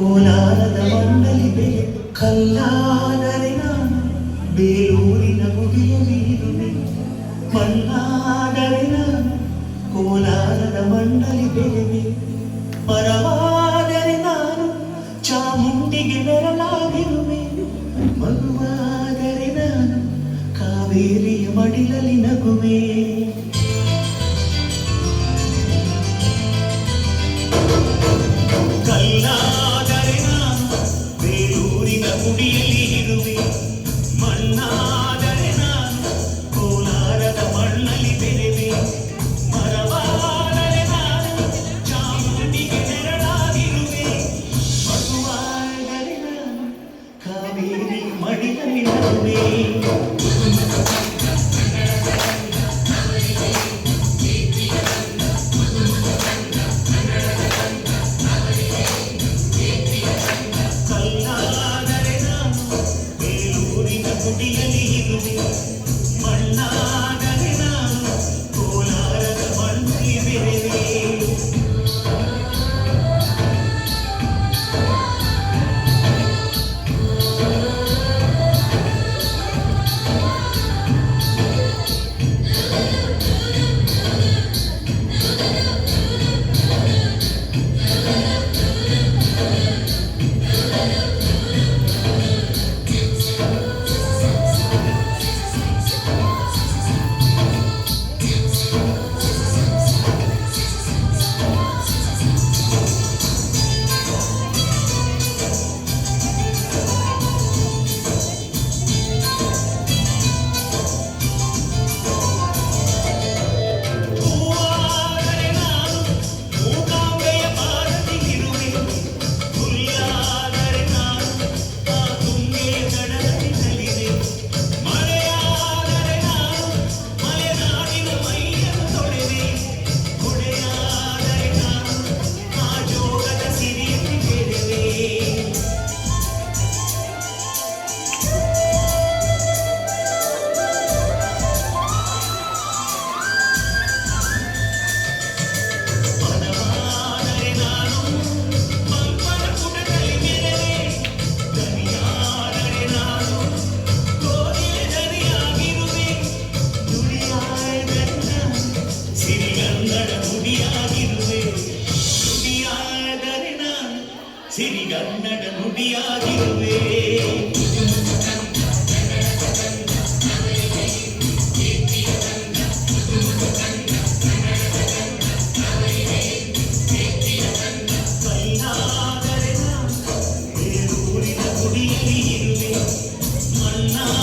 ಕೋಲಾರದ ಮಂಡಲಿ ಬೆಲೆ ಕಲ್ಲಾದರೆ ನಾನು ಬೇಲೂರಿನ ಗುಡಿಯ ನೀರುವೆ ಮಣ್ಣಾದರೆ ನಾನು ಕೋಲಾರದ ಮಂಡಲಿ ಬೆಲೆವೆ ಮರವಾದರೆ ನಾನು ಚಾಮುಂಡಿಗೆ ನೆರಳಾಗಿರುವೆ ಮಗುವಾದರೆ ನಾನು ಕಾವೇರಿಯ ಮಡಿಲಲ್ಲಿ ನಗುವೆ ಕಲ್ಲಾದರೆ ನಾನು ಬೇಲೂರಿನ ಗುಡಿಯಲ್ಲಿ ಇರುವೆ ಮಣ್ಣಾದರೆ ನಾನು ಕೋಲಾರದ ಮಣ್ಣಲ್ಲಿ ಬೆರೆವೆ ಮರವಾದರೆ ನಾನು ಚಾಮುಂಡಿಗೆ ನೆರಳಾಗಿರುವೆ ಮಗುವಾದರೆ ನಾನು ಕಾವೇರಿ ಮಡಿಲಲ್ಲಿ ನಗುವೆ ಗುಡಿಯಲ್ಲಿ ಇರುವೆ ಮಣ್ಣಾದರೆ ನಾನು ಕೋಲಾರದ ಮಣ್ಣಲ್ಲಿ ಬೆರೆವೆ ಸಿರಿಗನ್ನಡ ನುಡಿಯಾಗಿರುವೆ ಕಲ್ಲಾದರೆ ನಾನು ಬೇಲೂರಿನ ಗುಡಿಯಲ್ಲಿ ಇರುವೆ ಮಣ್ಣಾ